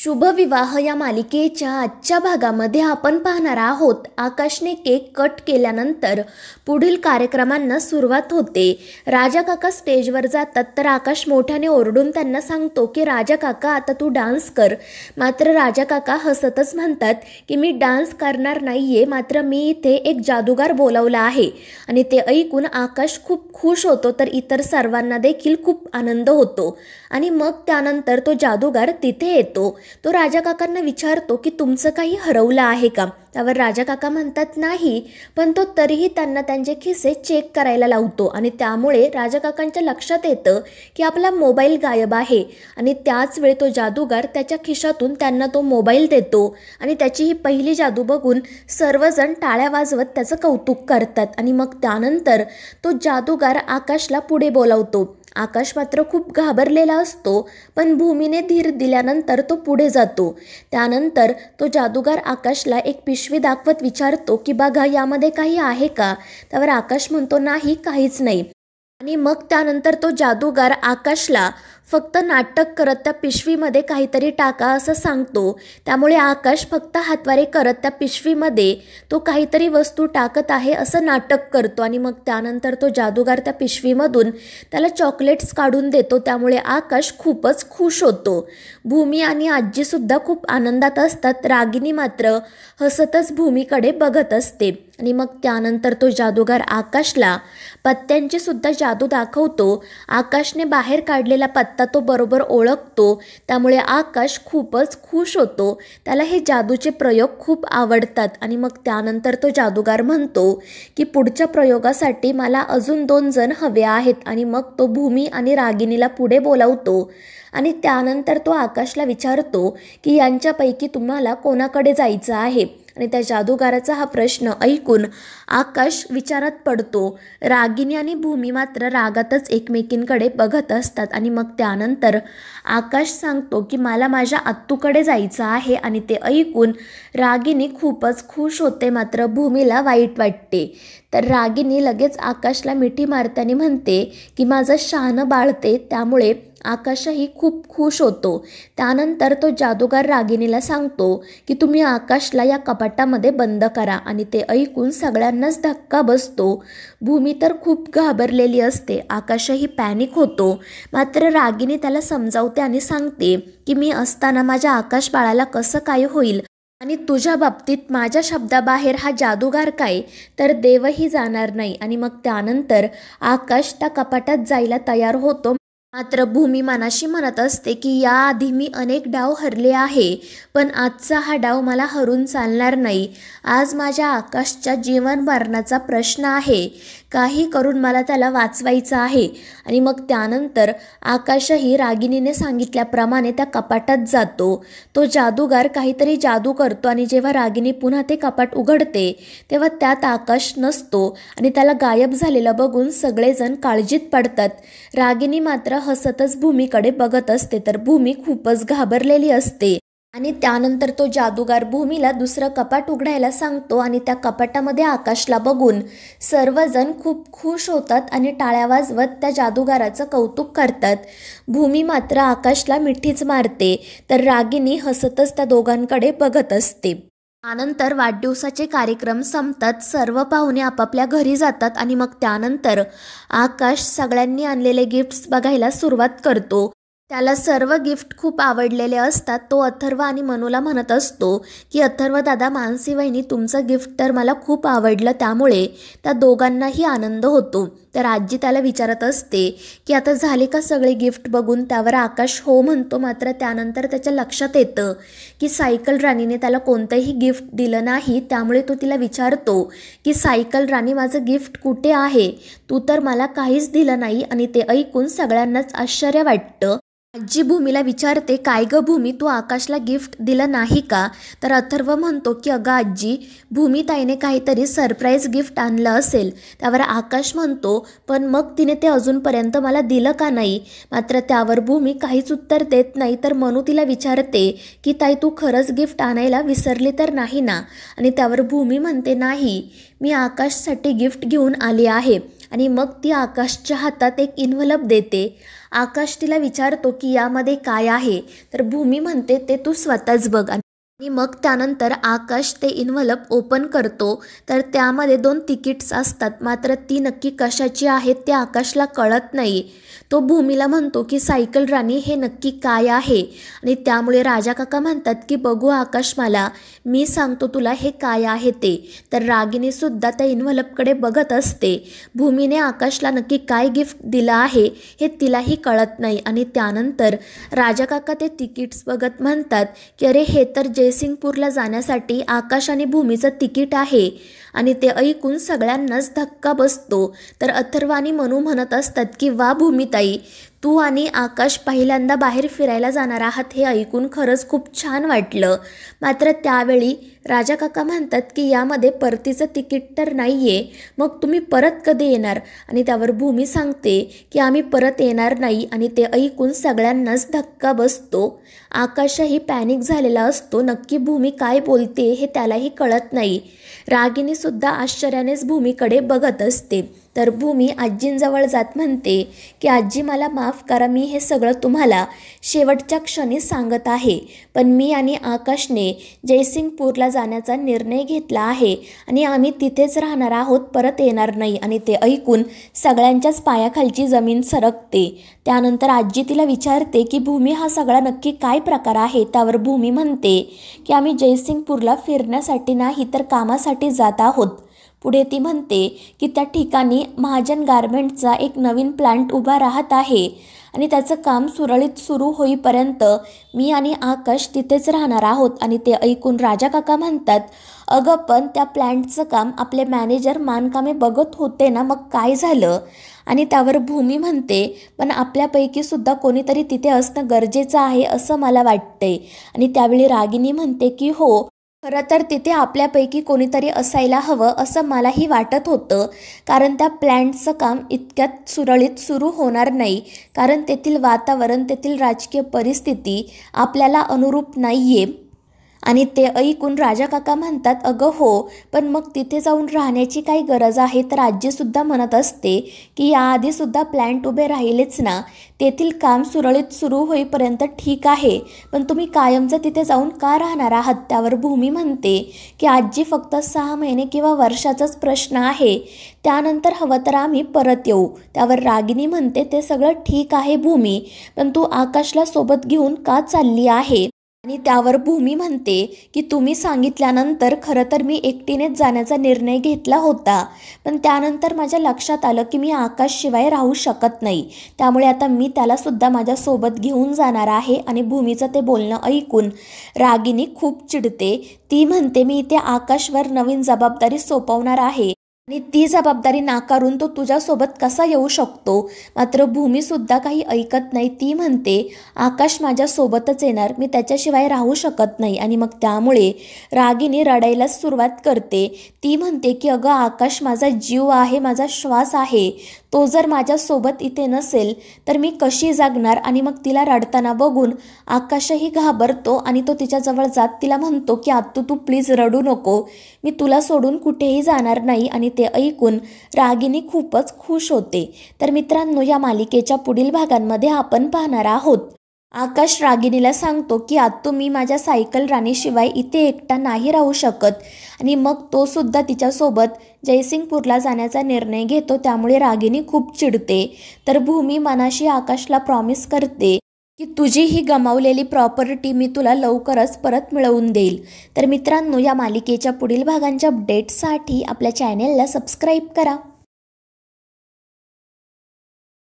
शुभविवाह या मालिकेच्या आजच्या भागामध्ये आपण पाहणार आहोत आकाशने केक कट केल्यानंतर पुढील कार्यक्रमांना सुरुवात होते। राजा काका स्टेजवर जातात तर आकाश मोठ्याने ओरडून त्यांना सांगतो की राजा काका आता तू डान्स कर। मात्र राजा काका हसतच म्हणतात की मी डान्स करणार नाहीये, मात्र मी इथे एक जादूगार बोलावला आहे। आणि ते ऐकून आकाश खूप खुश होतो तर इतर सर्वांना देखील खूप आनंद होतो। आणि मग त्यानंतर तो जादूगार तिथे येतो। तो राजा काकांना विचारतो की तुमचं काही हरवलं आहे का? त्यावर राजा काका म्हणतात नाही, पण तो तरीही त्यांना त्यांचे खिसे चेक करायला लावतो। आणि त्यामुळे राजा काकांच्या लक्षात येतं की आपला मोबाईल गायब आहे। आणि त्याच वेळी तो जादूगार त्याच्या खिशातून त्यांना तो मोबाईल देतो आणि त्याची ही पहिली जादू बघून सर्वजण टाळ्या वाजवत त्याचं कौतुक करतात। आणि मग त्यानंतर तो जादूगार आकाशला पुढे बोलावतो। आकाश मात्र खूप घाबरलेला असतो, पण भूमीने धीर दिल्यानंतर तो पुढे जातो। त्यानंतर तो जादूगार आकाशला एक पिशवी दाखवत विचारतो की बघा यामध्ये काही आहे का? त्यावर आकाश म्हणतो नाही, काहीच नाही। आणि मग त्यानंतर तो जादूगार आकाशला फक्त नाटक करत त्या पिशवीमध्ये काहीतरी टाका असं सांगतो। त्यामुळे आकाश फक्त हातवारे करत त्या पिशवीमध्ये तो काहीतरी वस्तू टाकत आहे असं नाटक करतो। आणि मग त्यानंतर तो जादूगार त्या पिशवीमधून त्याला चॉकलेट्स काढून देतो। त्यामुळे आकाश खूपच खुश होतो। भूमी आणि आजीसुद्धा खूप आनंदात असतात। रागिनी मात्र हसतच भूमीकडे बघत असते। आणि मग त्यानंतर तो जादूगार आकाशला पत्त्यांची सुद्धा जादू दाखवतो। आकाशने बाहेर काढलेला पत्ता तो बरोबर ओळखतो। त्यामुळे आकाश खूपच खुश होतो। त्याला हे जादूचे प्रयोग खूप आवडतात। आणि मग त्यानंतर तो जादूगार म्हणतो की पुढच्या प्रयोगासाठी मला अजून 2 जण हवे आहेत। आणि मग तो भूमी आणि रागिनीला पुढे बोलावतो। आणि त्यानंतर तो आकाशला विचारतो की यांच्यापैकी तुम्हाला कोणाकडे जायचं आहे? आणि त्या जादूगाराचा हा प्रश्न ऐकून आकाश विचारात पडतो। रागिनी आणि भूमी मात्र रागातच एकमेकींकडे बघत असतात। आणि मग त्यानंतर आकाश सांगतो की मला माझ्या आत्तूकडे जायचं आहे। आणि ते ऐकून रागिनी खूपच खुश होते, मात्र भूमीला वाईट वाटते। तर रागिनी लगेच आकाशला मिठी मारताना म्हणते की माझं शहाणं बाळते। त्यामुळे आकाशही खूप खुश होतो। त्यानंतर तो जादूगार रागिनीला सांगतो की तुम्ही आकाशला या कपाटामध्ये बंद करा। आणि ते ऐकून सगळ्यांनाच धक्का बसतो। भूमी तर खूप घाबरलेली असते, आकाशही पॅनिक होतो। मात्र रागिनी त्याला समजावते आणि सांगते की मी असताना माझ्या आकाश बाळाला कसं काय होईल? आणि तुझ्या बाबतीत माझ्या शब्दाबाहेर हा जादूगार काय तर देवही जाणार नाही। आणि मग त्यानंतर आकाश त्या कपाटात जायला तयार होतो। मात्र भूमी मनाशी म्हणत असते की याआधी मी अनेक डाव हरले आहे, पण आजचा हा डाव मला हरून चालणार नाही। आज माझ्या आकाशच्या जीवन मरणाचा प्रश्न आहे, काही करून मला त्याला वाचवायचं आहे। आणि मग त्यानंतर आकाशही रागिनीने सांगितल्याप्रमाणे त्या कपाटात जातो। तो जादूगार काहीतरी जादू करतो आणि जेव्हा रागिनी पुन्हा ते कपाट उघडते तेव्हा त्यात आकाश नसतो। आणि त्याला गायब झालेलं बघून सगळेजण काळजीत पडतात। रागिनी मात्र हसतच भूमीकडे बघत असते, तर भूमी खूपच घाबरलेली असते। आणि त्यानंतर तो जादूगार भूमीला दुसरं कपाट उघडायला सांगतो। आणि त्या कपाटामध्ये आकाशला बघून सर्वजण खूप खुश होतात आणि टाळ्या वाजवत त्या जादूगाराचं कौतुक करतात। भूमी मात्र आकाशला मिठीच मारते, तर रागिनी हसतच त्या दोघांकडे बघत असते। त्यानंतर वाढदिवसाचे कार्यक्रम संपतात, सर्व पाहुणे आपापल्या घरी जातात। आणि मग त्यानंतर आकाश सगळ्यांनी आणलेले गिफ्ट्स बघायला सुरुवात करतो। त्याला सर्व गिफ्ट खूप आवडलेले असतात। तो अथर्व आणि मनूला म्हणत असतो की अथर्व दादा, मानसी वहिनी तुमचं गिफ्ट तर मला खूप आवडलं। त्यामुळे त्या दोघांनाही आनंद होतो। तर आजी त्याला विचारत असते की आता झाले का सगळे गिफ्ट बघून? त्यावर आकाश हो म्हणतो। मात्र त्यानंतर त्याच्या लक्षात येतं की सायकल राणीने त्याला कोणतंही गिफ्ट दिलं नाही। त्यामुळे तो तिला विचारतो की सायकल राणी, माझं गिफ्ट कुठे आहे? तू तर मला काहीच दिलं नाही। आणि ते ऐकून सगळ्यांनाच आश्चर्य वाटतं। आजी भूमीला विचारते काय ग भूमी, तू आकाशला गिफ्ट दिलं नाही का? तर अथर्व म्हणतो की अगं आजी, भूमीताईने काहीतरी सरप्राईज गिफ्ट आणलं असेल। त्यावर आकाश म्हणतो पण मग तिने ते अजूनपर्यंत मला दिलं का नाही? मात्र त्यावर भूमी काहीच उत्तर देत नाही। तर मनू तिला विचारते की ताई, तू खरंच गिफ्ट आणायला विसरली तर नाही ना? आणि त्यावर भूमी म्हणते नाही, मी आकाशसाठी गिफ्ट घेऊन आली आहे। आणि मग ती आकाशच्या हातात एक इन्व्हलप देते। आकाश तिला विचारतो की यामध्ये काय आहे, तर भूमी म्हणते ते तू स्वतःच बघ. आणि मग त्यानंतर आकाश ते इन्व्हलप ओपन करतो, तर त्यामध्ये 2 तिकीट्स असतात. मात्र ती नक्की कशाची आहेत ते आकाशला कळत नाही. तो भूमीला म्हणतो की सायकल राणी हे नक्की काय आहे. आणि त्यामुळे राजा काका म्हणतात की बघू आकाश, मी सांगतो तुला हे काय आहे ते. तर रागिनीसुद्धा त्या इन्व्हलपकडे बघत असते. भूमीने आकाशला नक्की काय गिफ्ट दिलं आहे हे तिलाही कळत नाही. आणि त्यानंतर राजा काका ते तिकीट्स बघत म्हणतात की अरे हे तर जयसिंगपूरला जाण्यासाठी आकाश आणि भूमीचं तिकीट आहे. आणि ते ऐकून सगळ्यांनाच धक्का बसतो. तर अथर्व आणि मनू म्हणत असतात की वा भूमिताई, तू आणि आकाश पहिल्यांदा बाहेर फिरायला जाणार आहात हे ऐकून खरंच खूप छान वाटलं. मात्र त्यावेळी राजा काका म्हणतात की यामध्ये परतीचं तिकीट तर नाही आहे, मग तुम्ही परत कधी येणार. आणि त्यावर भूमी सांगते की आम्ही परत येणार नाही. आणि ते ऐकून सगळ्यांनाच धक्का बसतो. आकाशही पॅनिक झालेला असतो. नक्की भूमी काय बोलते हे त्यालाही कळत नाही. रागिनीसुद्धा आश्चर्यानेच भूमीकडे बघत असते. तर भूमी आजींजवळ जात म्हणते की आजी मला माफ करा, मी हे सगळं तुम्हाला शेवटच्या क्षणी सांगत आहे. पण मी आणि आकाशने जयसिंगपूरला जाण्याचा निर्णय घेतला आहे आणि आम्ही तिथेच राहणार आहोत, परत येणार नाही. आणि ते ऐकून सगळ्यांच्याच पायाखालची जमीन सरकते. त्यानंतर आजी तिला विचारते की भूमी हा सगळा नक्की काय प्रकार आहे. त्यावर भूमी म्हणते की आम्ही जयसिंगपूरला फिरण्यासाठी नाही तर कामासाठी जात आहोत. पुढे ती म्हणते की त्या ठिकाणी महाजन गारमेंटचा एक नवीन प्लांट उभा राहत आहे आणि त्याचं काम सुरळीत सुरू होईपर्यंत मी आणि आकाश तिथेच राहणार आहोत. आणि ते ऐकून राजा काका म्हणतात अगं पण त्या प्लांटचं काम आपले मॅनेजर मानकामे बघत होते ना, मग काय झालं. आणि त्यावर भूमी म्हणते पण आपल्यापैकी सुद्धा कोणीतरी तिथे असणं गरजेचं आहे असं मला वाटतंय. आणि त्यावेळी रागिनी म्हणते की हो, खरं तर तिथे आपल्यापैकी कोणीतरी असायला हवं असं मलाही वाटत होतं, कारण त्या प्लॅन्टचं काम इतक्यात सुरळीत सुरू होणार नाही, कारण तेथील वातावरण, तेथील राजकीय परिस्थिती आपल्याला अनुरूप नाही आहे. आणि ते ऐकून राजा काका म्हणतात अगं हो, पण मग तिथे जाऊन राहण्याची काही गरज आहे. तर आजीसुद्धा म्हणत असते की याआधीसुद्धा प्लॅन्ट उभे राहिलेच ना, तेथील काम सुरळीत सुरू होईपर्यंत ठीक आहे, पण तुम्ही कायमचं तिथे जाऊन का राहणार आहात. त्यावर भूमी म्हणते की आजी फक्त 6 महिने किंवा वर्षाचाच प्रश्न आहे, त्यानंतर हवं तर आम्ही परत येऊ. त्यावर रागिनी म्हणते ते सगळं ठीक आहे भूमी, पण तू आकाशला सोबत घेऊन का चालली आहे. आणि त्यावर भूमी म्हणते की तुम्ही सांगितल्यानंतर खरं तर मी एकटीनेच जाण्याचा निर्णय घेतला होता, पण त्यानंतर माझ्या लक्षात आलं की मी आकाशशिवाय राहू शकत नाही, त्यामुळे आता मी त्यालासुद्धा माझ्यासोबत घेऊन जाणार आहे. आणि भूमीचं ते बोलणं ऐकून रागिनी खूप चिडते. ती म्हणते मी इथे आकाशवर नवीन जबाबदारी सोपवणार आहे आणि ती जबाबदारी नाकारून तो तुझ्यासोबत कसा येऊ शकतो. मात्र भूमीसुद्धा काही ऐकत नाही. ती म्हणते आकाश माझ्यासोबतच येणार, मी त्याच्याशिवाय राहू शकत नाही. आणि मग त्यामुळे रागिनी रडायलाच सुरुवात करते. ती म्हणते की अगं आकाश माझा जीव आहे, माझा श्वास आहे, तो जर माझ्यासोबत इथे नसेल तर मी कशी जागणार. आणि मग तिला रडताना बघून आकाशही घाबरतो आणि तो तिच्याजवळ जात तिला म्हणतो की आत्तू तू प्लीज रडू नको, मी तुला सोडून कुठेही जाणार नाही. आणि ते ऐकून रागिनी खूपच खुश होते. तर मित्रांनो, या मालिकेच्या पुढील भागांमध्ये आपण पाहणार आहोत आकाश रागिनीला सांगतो की आत्तू मी माझ्या सायकल राणीशिवाय इथे एकटा नाही राहू शकत. आणि मग तो सुद्धा तिच्यासोबत जयसिंगपूरला जाण्याचा निर्णय घेतो. त्यामुळे रागिनी खूप चिडते. तर भूमी मनाशी आकाशला प्रॉमिस करते की तुझी ही गमावलेली प्रॉपर्टी मी तुला लवकरच परत मिळवून देईल. तर मित्रांनो, या मालिकेच्या पुढील भागांच्या अपडेट्ससाठी आपल्या चॅनेलला सबस्क्राईब करा.